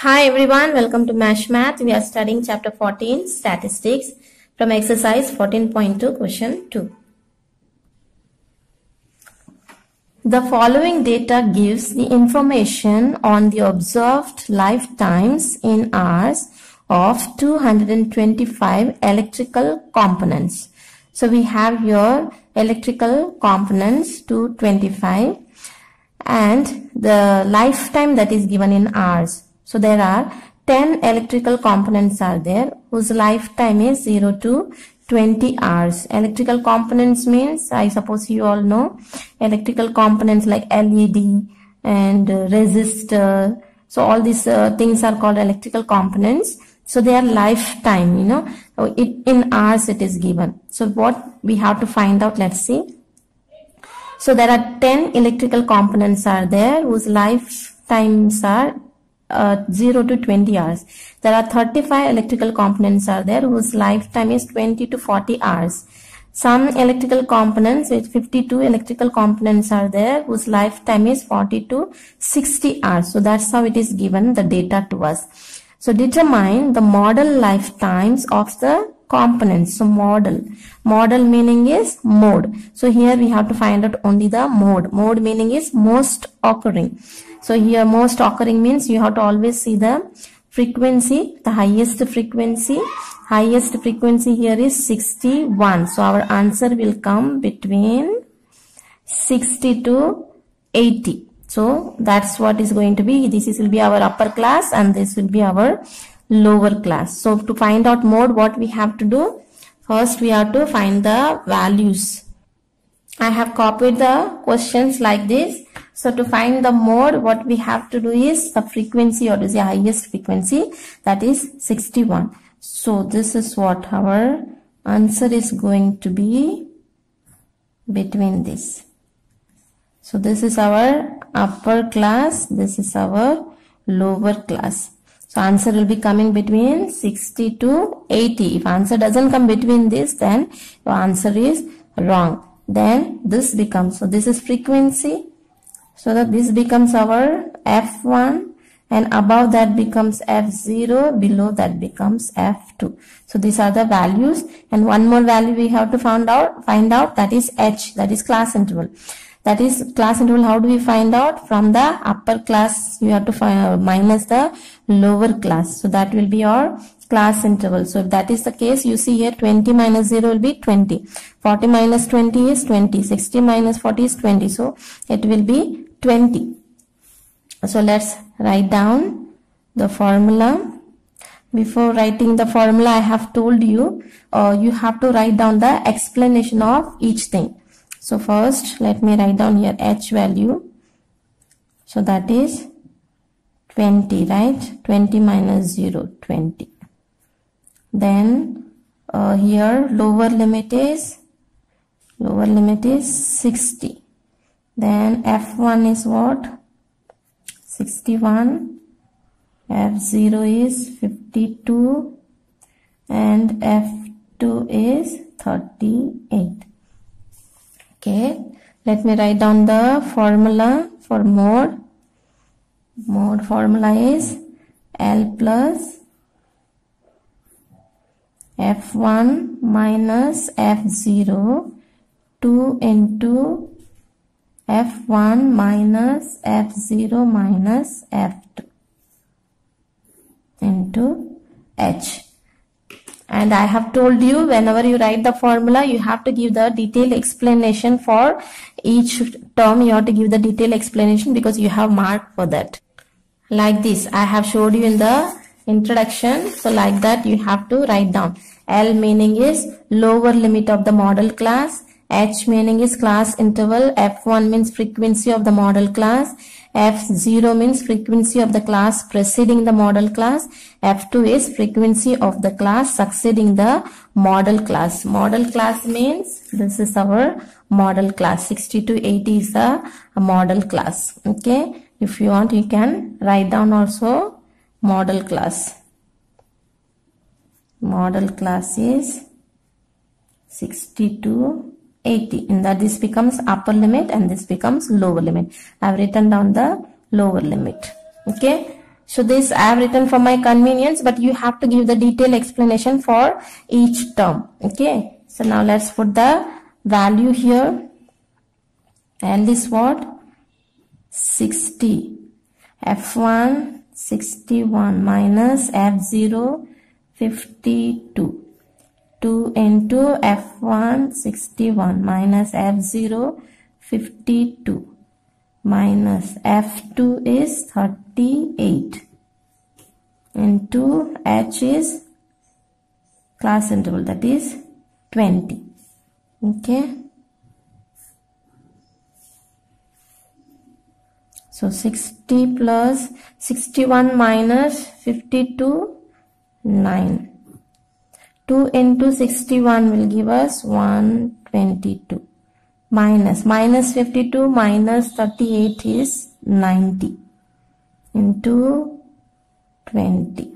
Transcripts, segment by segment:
Hi everyone, welcome to MASH Math. We are studying chapter 14, Statistics, from exercise 14.2, question 2. The following data gives the information on the observed lifetimes in hours of 225 electrical components. So we have here electrical components 225 and the lifetime that is given in hours. So there are 10 electrical components are there whose lifetime is 0 to 20 hours. Electrical components means, I suppose you all know, electrical components like LED and resistor. So all these things are called electrical components. So their lifetime, in hours it is given. So what we have to find out, let's see. So there are 10 electrical components are there whose lifetimes are 0 to 20 hours. There are 35 electrical components are there whose lifetime is 20 to 40 hours. Some electrical components with 52 electrical components are there whose lifetime is 40 to 60 hours. So that's how it is given the data to us. So determine the model lifetimes of the components. So model meaning is mode. So here we have to find out only the mode meaning is most occurring. So here most occurring means you have to always see the frequency, the highest frequency here is 61. So our answer will come between 60 to 80. So that's what is going to be. This will be our upper class and this will be our lower class. So to find out mode, what we have to do? First we have to find the values. I have copied the questions like this. So to find the mode, what we have to do is the frequency, or is the highest frequency, that is 61. So this is what our answer is going to be between this. So this is our upper class, this is our lower class. So answer will be coming between 60 to 80. If answer doesn't come between this, then your answer is wrong. Then this becomes, so this is frequency. So that this becomes our F1 and above that becomes F0, below that becomes F2. So these are the values, and one more value we have to find out, that is H, that is class interval. That is class interval. How do we find out? From the upper class you have to find minus the lower class. So that will be your class interval. So if that is the case, you see here 20 minus 0 will be 20. 40 minus 20 is 20. 60 minus 40 is 20. So it will be 20. So let's write down the formula. Before writing the formula, I have told you, you have to write down the explanation of each thing. So first, let me write down here H value. So that is 20, right? 20 minus 0, 20. Then here lower limit is 60. Then F1 is what? 61. F0 is 52. And F2 is 38. Okay. Let me write down the formula for mode. Mode formula is L plus F1 minus F0, 2 into F1 minus F0 minus F2 into H. And I have told you, whenever you write the formula, you have to give the detailed explanation for each term. You have to give the detailed explanation because you have marked for that. Like this, I have showed you in the introduction. So like that you have to write down. L meaning is lower limit of the model class. H meaning is class interval. F1 means frequency of the model class. F0 means frequency of the class preceding the model class. F2 is frequency of the class succeeding the model class. Model class means this is our model class. 60 to 80 is a model class. Okay. If you want, you can write down also model class. Model class is 60 to 80. And that this becomes upper limit and this becomes lower limit. I have written down the lower limit. Okay. So this I have written for my convenience, but you have to give the detailed explanation for each term. Okay. So now let's put the value here. L is what? 60. F1 61 minus F0 52. 2 into F1 61 minus F0 52 minus F2 is 38 into H is class interval, that is 20. Okay. So 60 plus 61 minus 52, 9. 2 into 61 will give us 122. Minus 52 minus 38 is 90 into 20.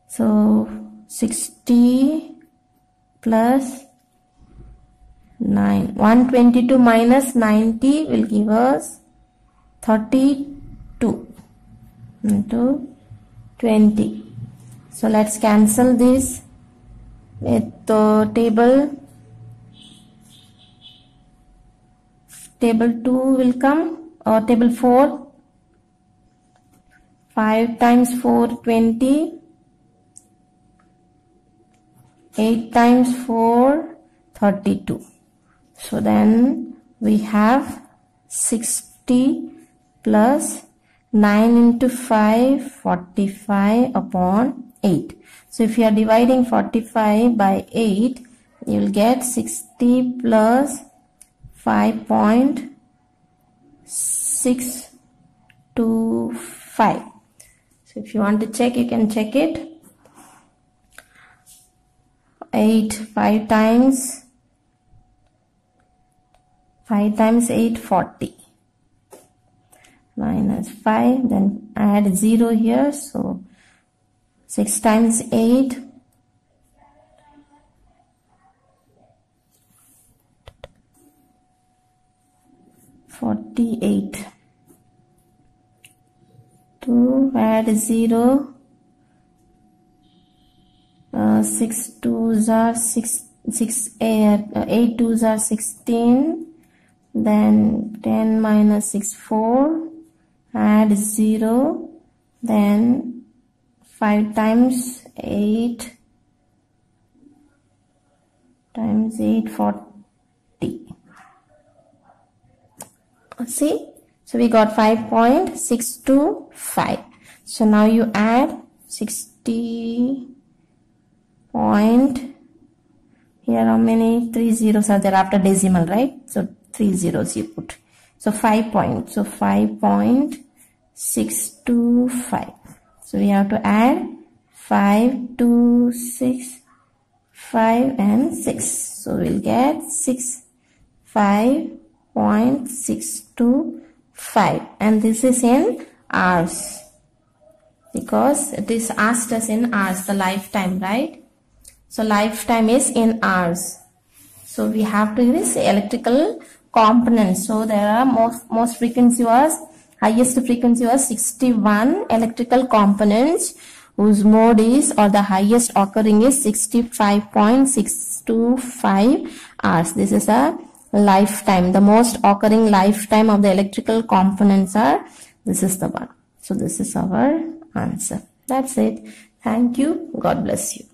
So 60 plus 9. 122 minus 90 will give us 32 into 20. So let's cancel this with the table. Table 2 will come, or table 4. 5 times 4, 20. 8 times 4, 32. So then we have 60 plus 9 into 5, 45 upon 8. So if you are dividing 45 by 8, you will get 60 plus 5.625. So if you want to check, you can check it. 5 times 8, 40. Minus 5, then add 0 here. So 6 times 8, 48. 2, add 0. 6 2s are 8 2s are 16. Then 10 minus 6, 4. Add 0. Then 5 times 8 times 8, 40. See? So we got 5.625. So now you add 60 point. Here how many? 3 zeros are there after decimal, right? So 3 zeros you put. So 5 points. So 5.625. So we have to add 5, 2, 6, 5 and 6. So we'll get 5.625, and this is in hours because it is asked us in hours, the lifetime, right? So lifetime is in hours. So we have to use electrical components. So there are most frequency was, highest frequency was 61 electrical components whose mode is, or the highest occurring is 65.625 hours. This is a lifetime. The most occurring lifetime of the electrical components are, this is the one. So this is our answer. That's it. Thank you. God bless you.